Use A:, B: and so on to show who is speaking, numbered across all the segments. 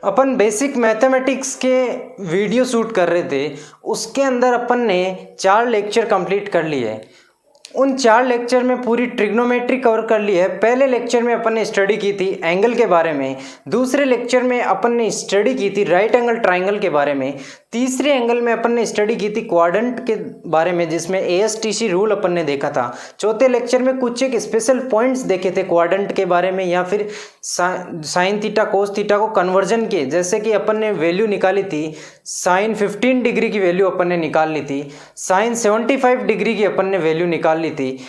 A: अपन basic mathematics के video shoot कर रहे थे, उसके अंदर अपन ने 4 लेक्चर कंप्लीट कर लिए। उन 4 लेक्चर में पूरी ट्रिग्नोमेट्री कवर कर ली है। पहले लेक्चर में अपन ने स्टडी की थी एंगल के बारे में, दूसरे लेक्चर में अपन ने स्टडी की थी राइट एंगल ट्राइंगल के बारे में, तीसरे एंगल में अपन ने स्टडी की थी क्वाड्रेंट के बारे में जिसमें ASTC रूल अपन ने देखा था। चौथे लेक्चर में कुछ एक स्पेशल पॉइंट्स देखे थे क्वाड्रेंट के बारे में, या फिर साइन थीटा कोस थीटा को कन्वर्जन के, जैसे कि अपन ने वैल्यू निकाली थी साइन 15 डिग्री की वैल्यू अपन ने निकाल ली थी, साइन 75 डिग्री की अपन ने वैल्यू निकाल ली थी।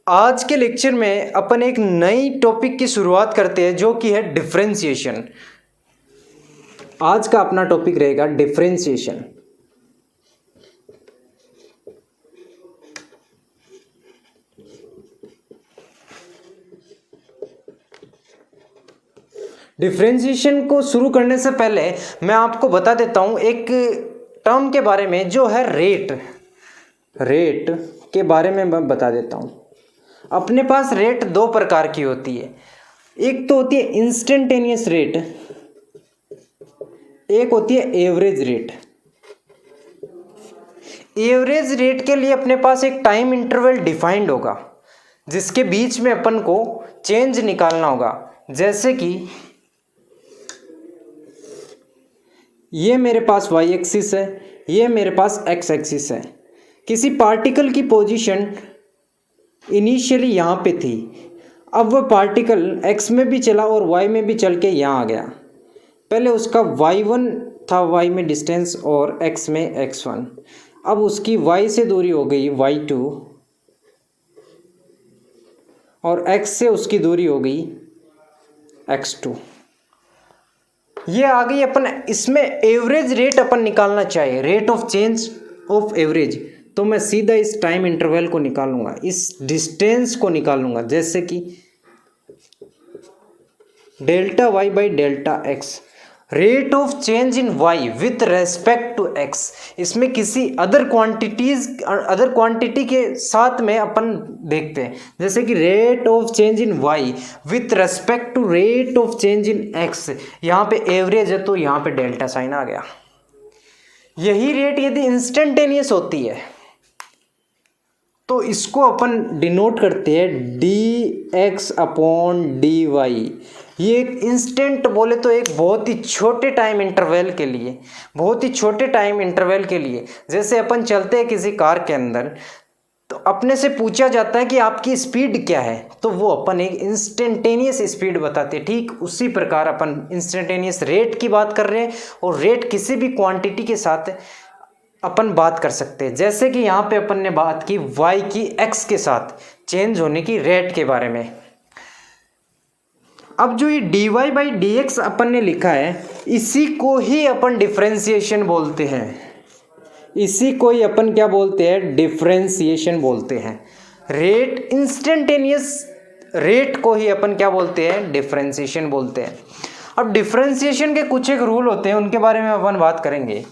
A: आज के लेक्चर में अपन एक नई टॉपिक की शुरुआत करते हैं जो कि है डिफरेंशिएशन। आज का अपना टॉपिक रहेगा डिफरेंशिएशन। डिफरेंशिएशन को शुरू करने से पहले मैं आपको बता देता हूं एक टर्म के बारे में जो है रेट के बारे में मैं बता देता हूं। अपने पास रेट 2 प्रकार की होती है, एक तो होती है इंस्टेंटेनियस रेट, एक होती है एवरेज रेट। एवरेज रेट के लिए अपने पास एक टाइम इंटरवल डिफाइंड होगा जिसके बीच में अपन को चेंज निकालना होगा। जैसे कि ये मेरे पास y एक्सिस है, ये मेरे पास x एक्सिस है। किसी पार्टिकल की पोजीशन इनिशियली यहाँ पे थी, अब वह पार्टिकल x में भी चला और y में भी चल के यहाँ आ गया। पहले उसका y1 था y में डिस्टेंस और x में x1, अब उसकी y से दूरी हो गई y2 और x से उसकी दूरी हो गई x2। ये आ गई अपन, इसमें एवरेज रेट अपन निकालना चाहिए, rate of change of average. तो मैं सीधा इस टाइम इंटरवल को निकालूंगा, इस डिस्टेंस को निकालूंगा, जैसे कि delta y by delta x, rate of change in y with respect to x। इसमें किसी अदर क्वांटिटी के साथ में अपन देखते हैं, जैसे कि rate of change in y with respect to rate of change in x। यहाँ पे एवरेज है तो यहाँ पे डेल्टा साइन आ गया। यही रेट यदि इंस्टेंटेनियस होती है तो इसको अपन डिनोट करते हैं dx अपॉन dy। ये एक इंस्टेंट बोले तो एक बहुत ही छोटे टाइम इंटरवल के लिए, जैसे अपन चलते हैं किसी कार के अंदर तो अपने से पूछा जाता है कि आपकी स्पीड क्या है, तो वो अपन एक इंस्टेंटेनियस स्पीड बताते हैं। ठीक उसी प्रकार अपन इंस्टेंटेनियस रेट की बात कर रहे हैं, और रेट किसी भी क्वांटिटी के साथ अपन बात कर सकते हैं। जैसे कि यहाँ पे अपन ने बात की y की x के साथ चेंज होने की रेट के बारे में। अब जो ये dy बाई dx अपन ने लिखा है, इसी को ही अपन डिफरेंशिएशन बोलते हैं। इसी को ही अपन क्या बोलते हैं? डिफरेंशिएशन बोलते हैं। रेट इंस्टेंटेनियस रेट को ही अपन क्या बोलते हैं? डिफरेंशिएशन बोलते हैं। अब डिफरेंशिएशन के कुछ एक रूल होते हैं, उनके बारे में अपन बात करेंगे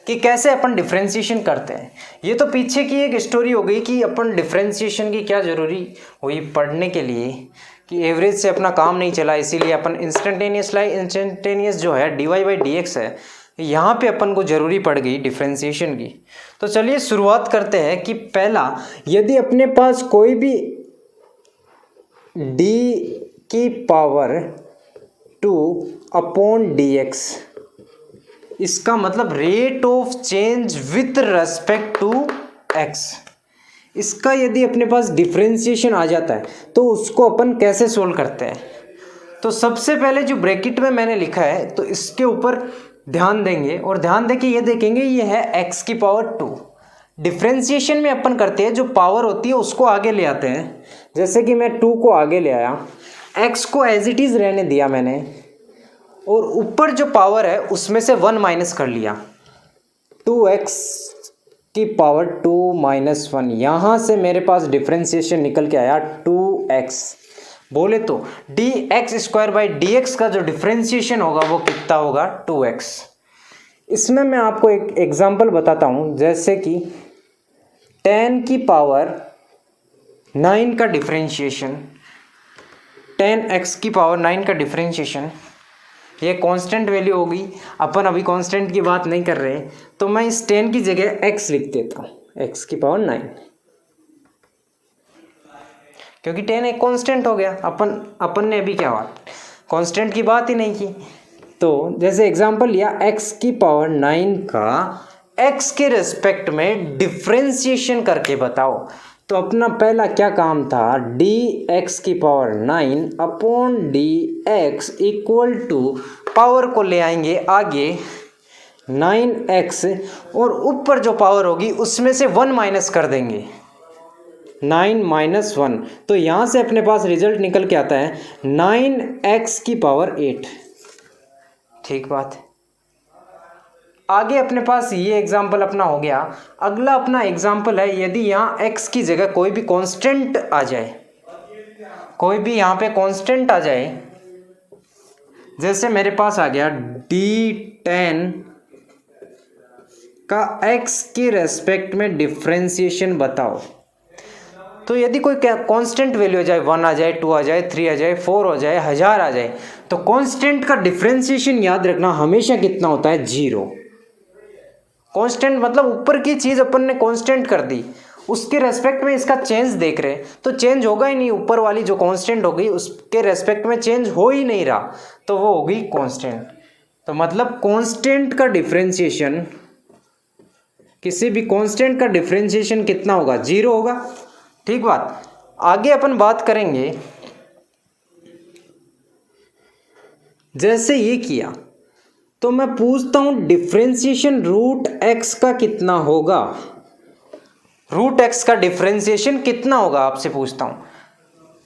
A: कि कैसे अपन डिफरेंशिएशन करते हैं। ये तो पीछे की एक स्टोरी हो गई कि अपन डिफरेंशिएशन की क्या ज़रूरी हुई पढ़ने के लिए, कि एवरेज से अपना काम नहीं चला, इसीलिए अपन इंस्टेंटेनियस जो है dy बाई dx है, यहाँ पे अपन को ज़रूरी पड़ गई डिफरेंशिएशन की। तो चलिए शुरुआत करते हैं कि पहला, यदि अपने पास कोई भी d की पावर 2 अपॉन dx, इसका मतलब rate of change with respect to x, इसका यदि अपने पास डिफरेंशिएशन आ जाता है तो उसको अपन कैसे सोल्व करते हैं। तो सबसे पहले जो ब्रैकेट में मैंने लिखा है तो इसके ऊपर ध्यान देंगे, और ध्यान देके ये देखेंगे ये है x की पावर 2। डिफरेंशिएशन में अपन करते हैं जो पावर होती है उसको आगे ले आते हैं, जैसे कि मैं 2 को आगे ले आया, x को एज इट इज़ रहने दिया मैंने, और ऊपर जो पावर है उसमें से 1 माइनस कर लिया, 2x की पावर 2 माइनस 1। यहाँ से मेरे पास डिफरेंशिएशन निकल के आया 2x। बोले तो dx स्क्वायर बाई dx का जो डिफरेंशिएशन होगा वो कितना होगा? 2x। इसमें मैं आपको एक एग्जांपल बताता हूँ, जैसे कि 10 की पावर 9 का डिफरेंशिएशन, 10x की पावर 9 का डिफरेंशिएशन ये कांस्टेंट वैल्यू होगी, अपन अभी कांस्टेंट की बात नहीं कर रहे, तो मैं इस 10 की जगह x लिख देता हूँ, x की पावर 9, क्योंकि 10 एक कांस्टेंट हो गया। अपन ने अभी क्या बात कांस्टेंट की बात ही नहीं की। तो जैसे एग्जांपल लिया x की पावर 9 का x के रेस्पेक्ट में डिफरेंशिएशन करके बताओ। तो अपना पहला क्या काम था, dx की power 9 upon dx equal to power को ले आएंगे आगे 9x और ऊपर जो पावर होगी उसमें से 1 माइनस कर देंगे, 9 माइनस 1। तो यहाँ से अपने पास रिजल्ट निकल के आता है 9x की पावर 8। ठीक बात है। आगे अपने पास ये एग्जाम्पल अपना हो गया। अगला अपना एग्जाम्पल है, यदि यहाँ x की जगह कोई भी कांस्टेंट आ जाए, कोई भी यहाँ पे कांस्टेंट आ जाए, जैसे मेरे पास आ गया d10 का x के रेस्पेक्ट में डिफरेंशिएशन बताओ। तो यदि कोई कांस्टेंट वैल्यू आ जाए, 1 आ जाए, 2 आ जाए, 3 आ जाए, 4 हो जाए, 1000 आ जाए, तो कांस्टेंट का डिफरेंशिएशन याद रखना हमेशा कितना होता है, 0। कांस्टेंट मतलब ऊपर की चीज़ अपन ने कांस्टेंट कर दी, उसके रेस्पेक्ट में इसका चेंज देख रहे तो चेंज होगा ही नहीं, ऊपर वाली जो कांस्टेंट होगी उसके रेस्पेक्ट में चेंज हो ही नहीं रहा, तो वो होगी कांस्टेंट। तो मतलब कांस्टेंट का डिफरेंशिएशन, किसी भी कांस्टेंट का डिफरेंशिएशन कितना होगा, 0 होगा। ठीक बात। आगे अपन बात करेंगे, जैसे ये किया तो मैं पूछता हूं डिफरेंशिएशन रूट एक्स का कितना होगा, रूट एक्स का डिफरेंशिएशन कितना होगा आपसे पूछता हूं।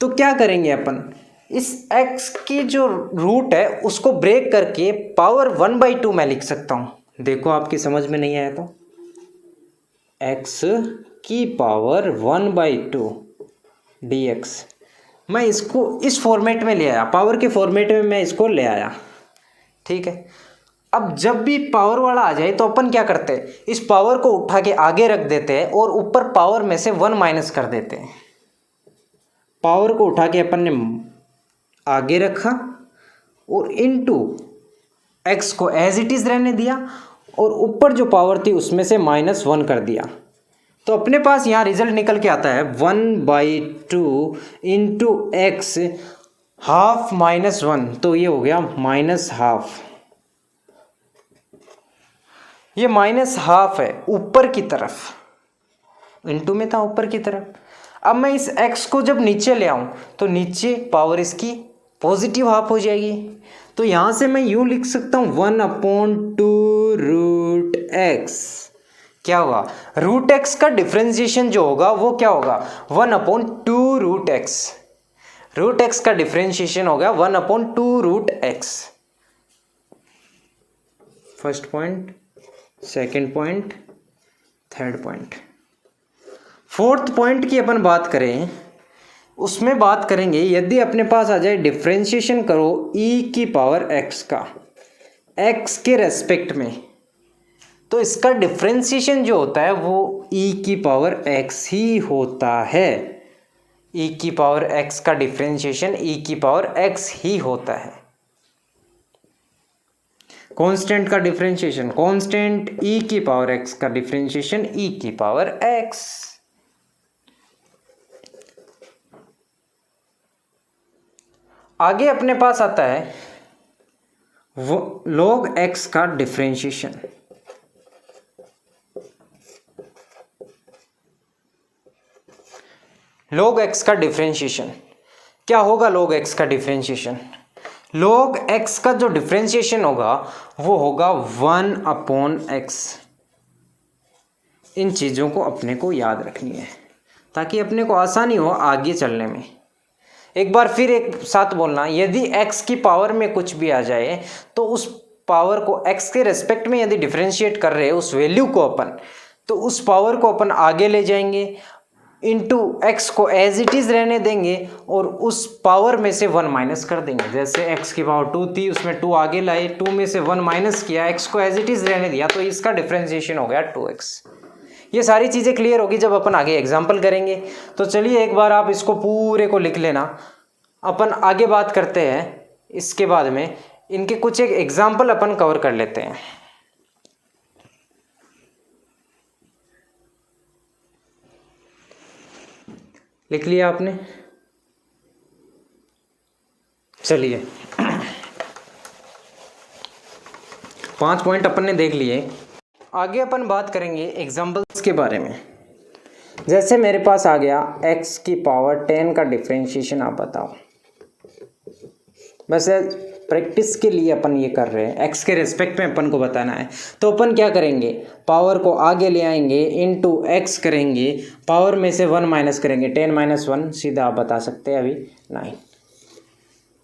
A: तो क्या करेंगे अपन, इस x की जो रूट है उसको ब्रेक करके पावर 1/2 मैं लिख सकता हूं। देखो आपकी समझ में नहीं आया तो x की पावर 1/2 dx, मैं इसको इस फॉर्मेट में ले आया, पावर के फॉर्मेट में मैं इसको ले आया। ठीक है। अब जब भी पावर वाला आ जाए तो अपन क्या करते हैं, इस पावर को उठा के आगे रख देते हैं और ऊपर पावर में से 1 माइनस कर देते हैं। पावर को उठा के अपन ने आगे रखा और इनटू x को एज इट इज रहने दिया और ऊपर जो पावर थी उसमें से -1 कर दिया। तो अपने पास यहाँ रिजल्ट निकल के आता है 1/2 इंटू एक्स हाफ -1, तो ये हो गया -12। ये -12 है ऊपर की तरफ, इंटू में था ऊपर की तरफ। अब मैं इस x को जब नीचे ले आऊं तो नीचे पावर इसकी पॉजिटिव हाफ हो जाएगी। तो यहाँ से मैं यूँ लिख सकता हूँ 1/2 रूट एक्स। क्या होगा, रूट एक्स का डिफरेंशिएशन जो होगा वो क्या होगा, 1/2 रूट एक्स। रूट एक्स का डिफरेंशिएशन हो गया 1/2 root x. First point, second point, third point. Fourth point की अपन बात करें, उसमें बात करेंगे यदि अपने पास आ जाए डिफरेंशिएशन करो e की पावर x का x के रेस्पेक्ट में, तो इसका डिफरेंशिएशन जो होता है वो e की पावर x ही होता है। e की पावर x का डिफरेंशिएशन e की पावर x ही होता है। कांस्टेंट का डिफरेंशिएशन, कांस्टेंट e की पावर x का डिफरेंशिएशन e की पावर x। आगे अपने पास आता है वो log x का डिफरेंशिएशन। log x का डिफरेंशिएशन क्या होगा, log x का डिफरेंशिएशन, log x का जो डिफरेंशिएशन होगा वो होगा 1/x। इन चीज़ों को अपने को याद रखनी है ताकि अपने को आसानी हो आगे चलने में। एक बार फिर एक साथ बोलना, यदि x की पावर में कुछ भी आ जाए तो उस पावर को x के रेस्पेक्ट में यदि डिफरेंशिएट कर रहे हैं उस वैल्यू को अपन, तो उस पावर को अपन आगे ले जाएंगे, इंटू x को एज इट इज़ रहने देंगे और उस पावर में से 1 माइनस कर देंगे। जैसे x की पावर 2 थी, उसमें 2 आगे लाए, 2 में से 1 माइनस किया, x को एज इट इज़ रहने दिया, तो इसका डिफरेंशिएशन हो गया 2x। ये सारी चीज़ें क्लियर होगी जब अपन आगे एग्जाम्पल करेंगे। तो चलिए एक बार आप इसको पूरे को लिख लेना, अपन आगे बात करते हैं इसके बाद में। इनके कुछ एक एग्जाम्पल अपन कवर कर लेते हैं। लिख लिया आपने? चलिए 5 पॉइंट अपन ने देख लिए। आगे अपन बात करेंगे एग्जाम्पल्स के बारे में। जैसे मेरे पास आ गया x की पावर 10 का डिफरेंशिएशन, आप बताओ। वैसे प्रैक्टिस के लिए अपन ये कर रहे हैं, x के रेस्पेक्ट में अपन को बताना है। तो अपन क्या करेंगे, पावर को आगे ले आएंगे, इनटू x करेंगे, पावर में से 1 माइनस करेंगे, 10 माइनस 1 सीधा आप बता सकते हैं अभी 9।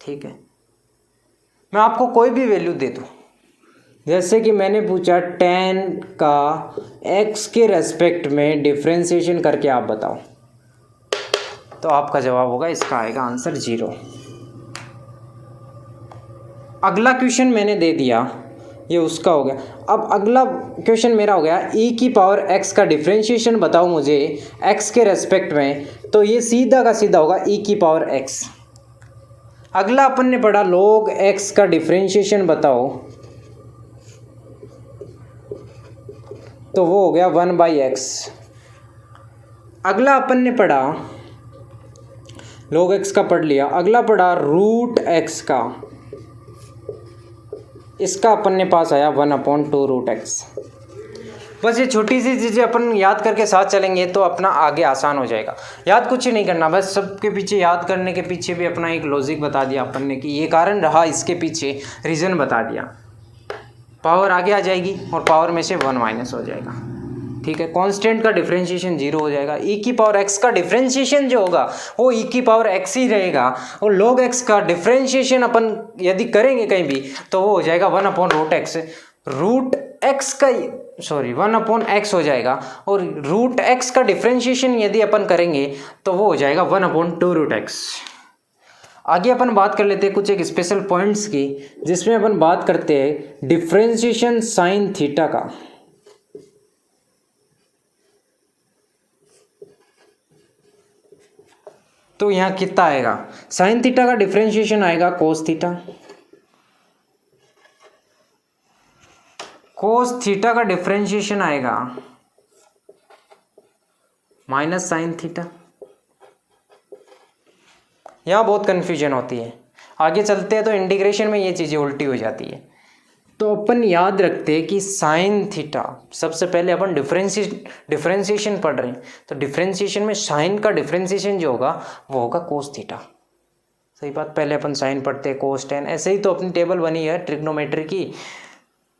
A: ठीक है, मैं आपको कोई भी वैल्यू दे दूँ, जैसे कि मैंने पूछा 10 का x के रेस्पेक्ट में डिफरेंशिएशन करके आप बताओ, तो आपका जवाब होगा, इसका आएगा आंसर 0। अगला क्वेश्चन मैंने दे दिया, ये उसका हो गया। अब अगला क्वेश्चन मेरा हो गया e की पावर x का डिफरेंशिएशन बताओ मुझे x के रेस्पेक्ट में, तो ये सीधा का सीधा होगा e की पावर x। अगला अपन ने पढ़ा log x का डिफरेंशिएशन बताओ, तो वो हो गया 1/x। अगला अपन ने पढ़ा log x का पढ़ लिया। अगला पढ़ा रूट x का, इसका अपन ने पास आया 1/2√x। बस ये छोटी सी चीज़ें अपन याद करके साथ चलेंगे तो अपना आगे आसान हो जाएगा। याद कुछ ही नहीं करना, बस सबके पीछे याद करने के पीछे भी अपना एक लॉजिक बता दिया अपन ने कि ये कारण रहा, इसके पीछे रीज़न बता दिया। पावर आगे आ जाएगी और पावर में से 1 माइनस हो जाएगा। ठीक है, कांस्टेंट का डिफरेंशिएशन 0 हो जाएगा। e की पावर x का डिफरेंशिएशन जो होगा वो e की पावर x ही रहेगा, और log x का डिफरेंशिएशन अपन यदि करेंगे कहीं भी तो वो हो जाएगा 1/√x। रूट x का 1/x हो जाएगा, और रूट x का डिफरेंशिएशन यदि अपन करेंगे तो वो हो जाएगा 1/2√x। आगे अपन बात कर लेते हैं कुछ एक स्पेशल पॉइंट्स की, जिसमें अपन बात करते हैं डिफरेंशिएशन साइन थीटा का। तो यहाँ कितना आएगा, साइन थीटा का डिफरेंशिएशन आएगा कोस थीटा। कोस थीटा का डिफरेंशिएशन आएगा माइनस साइन थीटा। यहाँ बहुत कन्फ्यूजन होती है, आगे चलते हैं तो इंटीग्रेशन में ये चीज़ें उल्टी हो जाती है। तो अपन याद रखते हैं कि साइन थीटा, सबसे पहले अपन डिफरेंशिएशन पढ़ रहे हैं, तो डिफरेंशिएशन में साइन का डिफरेंशिएशन जो होगा वो होगा कोस थीटा। सही बात, पहले अपन साइन पढ़ते हैं, कोस टेन, ऐसे ही तो अपनी टेबल बनी है ट्रिग्नोमेट्री की।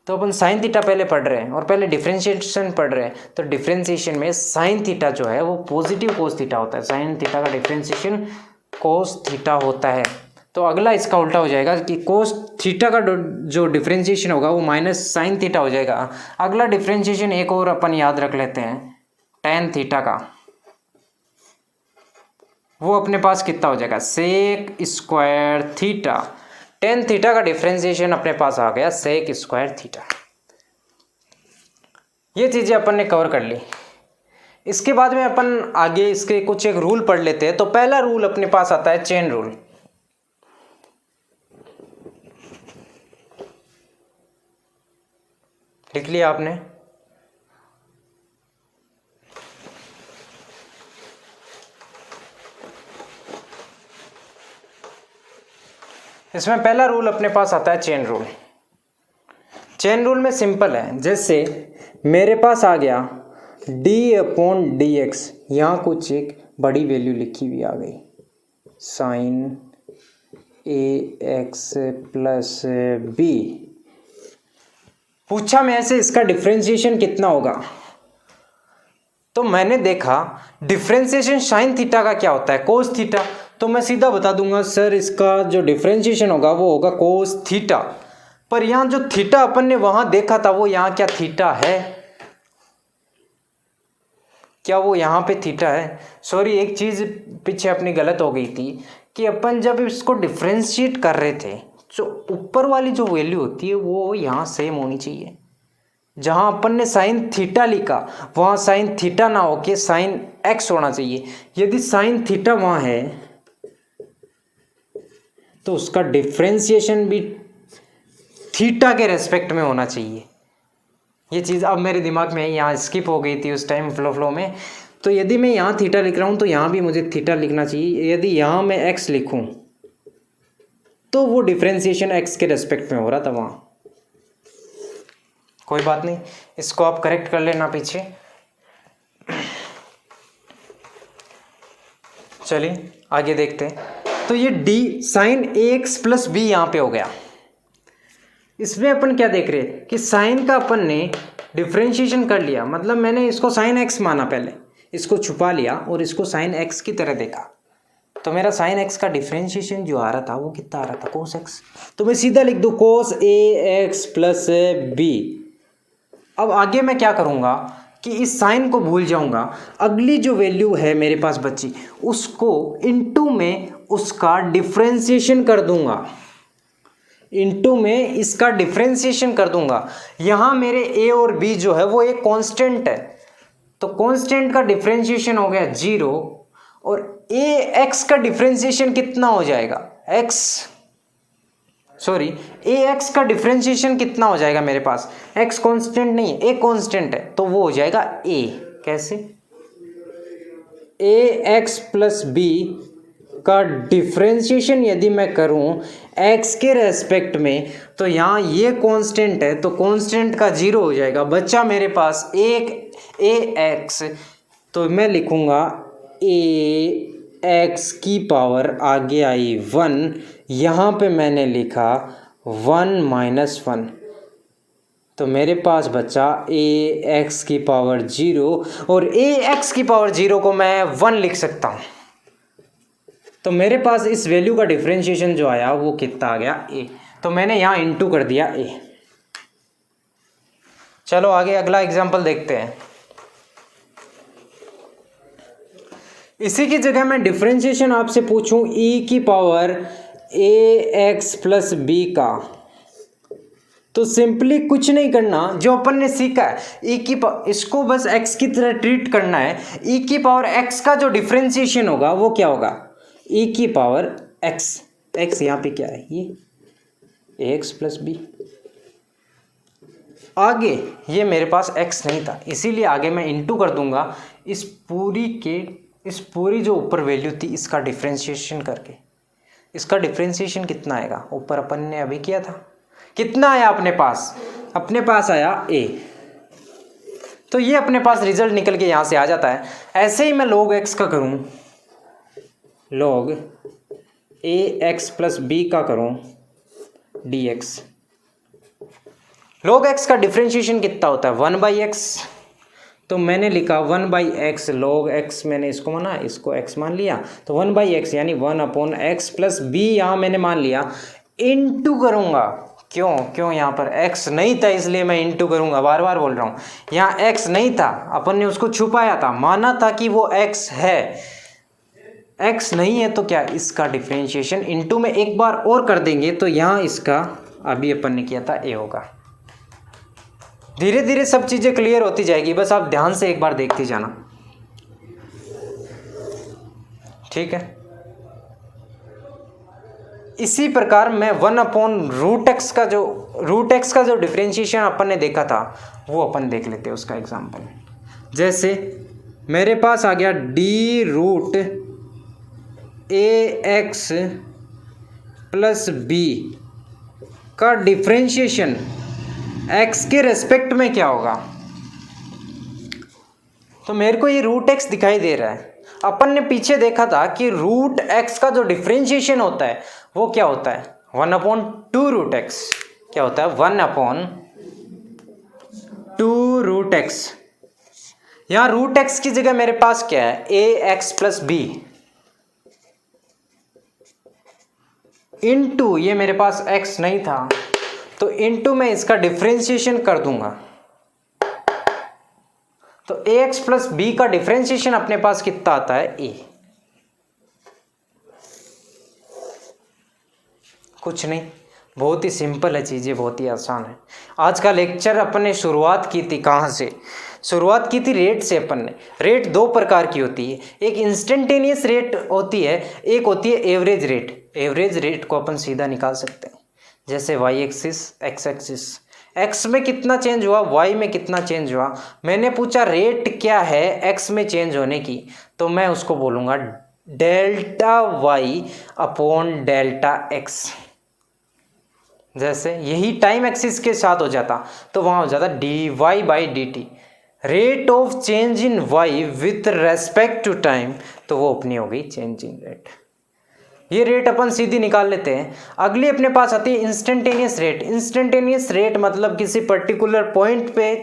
A: तो अपन साइन थीटा पहले पढ़ रहे हैं और पहले डिफरेंशिएशन पढ़ रहे हैं, तो डिफरेंशिएशन में साइन थीटा जो है वो पॉजिटिव कोस थीटा होता है। साइन थीटा का डिफरेंशिएशन कोस थीटा होता है। तो अगला इसका उल्टा हो जाएगा कि कोस थीटा का जो डिफरेंशिएशन होगा वो माइनस साइन थीटा हो जाएगा। अगला डिफरेंशिएशन एक और अपन याद रख लेते हैं, टेन थीटा का, वो अपने पास कितना हो जाएगा, sec square theta. Tan theta का डिफरेंशिएशन अपने पास आ गया सेक स्क्वायर थीटा। ये चीज़ें अपन ने कवर कर ली। इसके बाद में अपन आगे इसके कुछ एक रूल पढ़ लेते हैं। तो पहला रूल अपने पास आता है चेन रूल। लिख लिया आपने? इसमें पहला रूल अपने पास आता है चेन रूल। चेन रूल में सिंपल है, जैसे मेरे पास आ गया d/dx, यहाँ कुछ एक बड़ी वैल्यू लिखी हुई आ गई, साइन ax प्लस b। पूछा मैं ऐसे इसका डिफरेंशिएशन कितना होगा, तो मैंने देखा डिफरेंशिएशन साइन थीटा का क्या होता है, कोस थीटा। तो मैं सीधा बता दूंगा सर इसका जो डिफरेंशिएशन होगा वो होगा कोस थीटा। पर यहाँ जो थीटा अपन ने वहां देखा था वो यहाँ क्या थीटा है? क्या वो यहाँ पे थीटा है? सॉरी, एक चीज़ पीछे अपनी गलत हो गई थी कि अपन जब इसको डिफरेंशिएट कर रहे थे, जो ऊपर वाली जो वैल्यू होती है वो यहाँ सेम होनी चाहिए। जहाँ अपन ने साइन थीटा लिखा वहाँ साइन थीटा ना होके साइन एक्स होना चाहिए। यदि साइन थीटा वहाँ है तो उसका डिफरेंशिएशन भी थीटा के रेस्पेक्ट में होना चाहिए। ये चीज़ अब मेरे दिमाग में यहाँ स्किप हो गई थी उस टाइम फ्लो में। तो यदि मैं यहाँ थीटा लिख रहा हूँ तो यहाँ भी मुझे थीटा लिखना चाहिए। यदि यहाँ मैं एक्स लिखूँ तो वो डिफ्रेंशिएशन एक्स के रेस्पेक्ट में हो रहा था वहाँ। कोई बात नहीं, इसको आप करेक्ट कर लेना पीछे। चलिए आगे देखते हैं। तो ये डी साइन ए एक्स प्लस बी यहाँ पे हो गया। इसमें अपन क्या देख रहे हैं कि साइन का अपन ने डिफ्रेंशिएशन कर लिया, मतलब मैंने इसको साइन एक्स माना, पहले इसको छुपा लिया और इसको साइन एक्स की तरह देखा। तो मेरा साइन एक्स का डिफ्रेंशिएशन जो आ रहा था वो कितना आ रहा था, कोस एक्स। तो मैं सीधा लिख दूँ कोस ए एक्स प्लस बी। अब आगे मैं क्या करूँगा कि इस साइन को भूल जाऊँगा, अगली जो वैल्यू है मेरे पास बची उसको इनटू में उसका डिफ्रेंशिएशन कर दूँगा, इनटू में इसका डिफ्रेंशिएशन कर दूँगा। यहाँ मेरे ए और बी जो है वो एक कांस्टेंट है, तो कांस्टेंट का डिफ्रेंशिएशन हो गया 0 और ए एक्स का डिफ्रेंशिएशन कितना हो जाएगा, ए एक्स का डिफ्रेंशिएशन कितना हो जाएगा मेरे पास, एक्स कांस्टेंट नहीं है, ए कांस्टेंट है, तो वो हो जाएगा ए। कैसे, ए एक्स प्लस बी का डिफ्रेंशिएशन यदि मैं करूं एक्स के रेस्पेक्ट में, तो यहाँ ये कांस्टेंट है तो कांस्टेंट का 0 हो जाएगा, बच्चा मेरे पास एक ए एक्स। तो मैं लिखूंगा ए एक्स की पावर आगे आई 1, यहाँ पे मैंने लिखा 1 माइनस 1, तो मेरे पास बचा ए एक्स की पावर 0 और ए एक्स की पावर 0 को मैं 1 लिख सकता हूँ। तो मेरे पास इस वैल्यू का डिफरेंशिएशन जो आया वो कितना आ गया, ए। तो मैंने यहाँ इनटू कर दिया ए। चलो आगे अगला एग्जांपल देखते हैं। इसी की जगह मैं डिफरेंशिएशन आपसे पूछूं ई की पावर ए एक्स प्लस बी का, तो सिंपली कुछ नहीं करना, जो अपन ने सीखा है ई की इसको बस एक्स की तरह ट्रीट करना है। ई की पावर एक्स का जो डिफरेंशिएशन होगा वो क्या होगा, ई की पावर एक्स, एक्स यहाँ पे क्या है ये ए एक्स प्लस बी। आगे ये मेरे पास एक्स नहीं था इसीलिए आगे मैं इनटू कर दूंगा इस पूरी जो ऊपर वैल्यू थी इसका डिफरेंशिएशन करके। इसका डिफरेंशिएशन कितना आएगा, ऊपर अपन ने अभी किया था, कितना आया अपने पास आया ए। तो ये अपने पास रिजल्ट निकल के यहाँ से आ जाता है। ऐसे ही मैं log x का करूँ, log ए एक्स प्लस बी का करूँ dx। log x का डिफरेंशिएशन कितना होता है 1/x, तो मैंने लिखा 1/x log x, मैंने इसको माना, इसको x मान लिया, तो 1/x यानी 1/x प्लस b यहाँ मैंने मान लिया, इनटू करूँगा। क्यों यहाँ पर x नहीं था इसलिए मैं इनटू करूँगा, बार बार बोल रहा हूँ। यहाँ x नहीं था, अपन ने उसको छुपाया था, माना था कि वो x है, x नहीं है तो क्या, इसका डिफरेंशिएशन इनटू में एक बार और कर देंगे तो यहाँ इसका अभी अपन ने किया था a होगा। धीरे धीरे सब चीज़ें क्लियर होती जाएगी, बस आप ध्यान से एक बार देखते जाना, ठीक है। इसी प्रकार मैं 1/√x का जो डिफरेंशिएशन अपन ने देखा था वो अपन देख लेते हैं उसका एग्जांपल। जैसे मेरे पास आ गया d√ax प्लस बी का डिफरेंशिएशन x के रेस्पेक्ट में क्या होगा, तो मेरे को ये √x दिखाई दे रहा है। अपन ने पीछे देखा था कि √x का जो डिफरेंशिएशन होता है वो क्या होता है 1/2√x, क्या होता है 1/2√x। यहाँ √x की जगह मेरे पास क्या है ax प्लस बी इनटू, ये मेरे पास x नहीं था तो इनटू में इसका डिफरेंशिएशन कर दूंगा, तो ax प्लस बी का डिफरेंशिएशन अपने पास कितना आता है a। कुछ नहीं, बहुत ही सिंपल है चीज़ें, बहुत ही आसान है। आज का लेक्चर अपन ने शुरुआत की थी कहाँ से, शुरुआत की थी रेट से। अपन ने रेट दो प्रकार की होती है, एक इंस्टेंटेनियस रेट होती है, एक होती है एवरेज रेट। एवरेज रेट को अपन सीधा निकाल सकते हैं, जैसे y axis, x axis, x में कितना चेंज हुआ, वाई में कितना चेंज हुआ। मैंने पूछा रेट क्या है एक्स में चेंज होने की, तो मैं उसको बोलूँगा delta y upon delta x. जैसे यही टाइम एक्सिस के साथ हो जाता तो वहाँ हो जाता d y by d t, rate of change in y with respect to time, तो वो अपनी हो गई चेंज इन रेट। ये रेट अपन सीधी निकाल लेते हैं। अगली अपने पास आती है इंस्टेंटेनियस रेट। इंस्टेंटेनियस रेट मतलब किसी पर्टिकुलर पॉइंट पे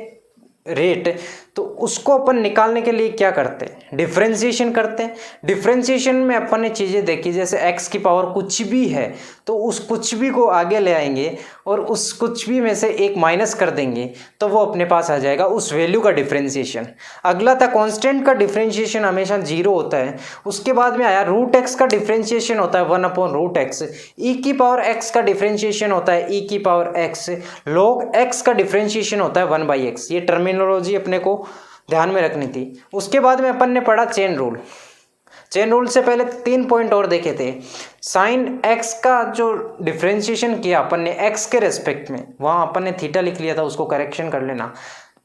A: रेट, तो उसको अपन निकालने के लिए क्या करते हैं, डिफ्रेंशिएशन करते हैं। डिफ्रेंशिएशन में अपन ने चीज़ें देखी, जैसे x की पावर कुछ भी है तो उस कुछ भी को आगे ले आएंगे और उस कुछ भी में से एक माइनस कर देंगे, तो वो अपने पास आ जाएगा उस वैल्यू का डिफ्रेंशिएशन। अगला था कांस्टेंट का डिफ्रेंशिएशन हमेशा 0 होता है। उसके बाद में आया रूट एक्स का डिफ्रेंशिएशन होता है 1/√x। ई की पावर x का डिफ्रेंशिएशन होता है e की पावर x। log x का डिफ्रेंशिएशन होता है 1/x। ये टर्मिनोलॉजी अपने को ध्यान में रखनी थी। उसके बाद में अपन ने पढ़ा चेन रूल। चेन रूल से पहले 3 पॉइंट और देखे थे। साइन x का जो डिफ्रेंशिएशन किया अपन ने x के रेस्पेक्ट में, वहाँ अपन ने थीटा लिख लिया था, उसको करेक्शन कर लेना।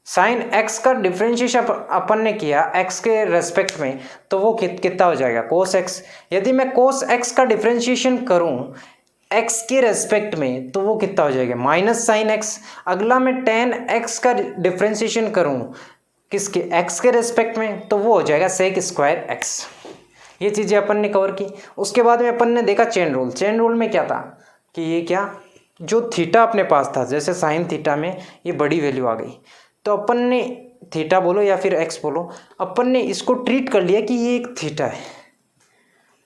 A: साइन x का डिफ्रेंशिएशन अपन ने किया x के रेस्पेक्ट में, तो वो कितना हो जाएगा कोस x। यदि मैं कोस x का डिफ्रेंशिएशन करूँ x के रेस्पेक्ट में, तो वो कितना हो जाएगा माइनस साइन x। अगला मैं टेन x का डिफ्रेंशिएशन करूँ किसके, x के रेस्पेक्ट में, तो वो हो जाएगा सेक स्क्वायर x। ये चीज़ें अपन ने कवर की। उसके बाद में अपन ने देखा चेन रूल। चेन रूल में क्या था कि ये क्या, जो थीटा अपने पास था, जैसे साइन थीटा में ये बड़ी वैल्यू आ गई, तो अपन ने थीटा बोलो या फिर x बोलो, अपन ने इसको ट्रीट कर लिया कि ये एक थीटा है,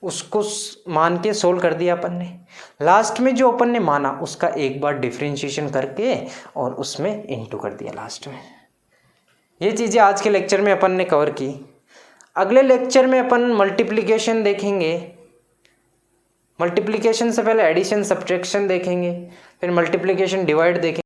A: उसको मान के सोल्व कर दिया अपन ने। लास्ट में जो अपन ने माना उसका एक बार डिफ्रेंशिएशन करके और उसमें इनटू कर दिया लास्ट में। ये चीज़ें आज के लेक्चर में अपन ने कवर की। अगले लेक्चर में अपन मल्टीप्लिकेशन देखेंगे। मल्टीप्लिकेशन से पहले एडिशन सब्ट्रैक्शन देखेंगे, फिर मल्टीप्लिकेशन डिवाइड देखेंगे।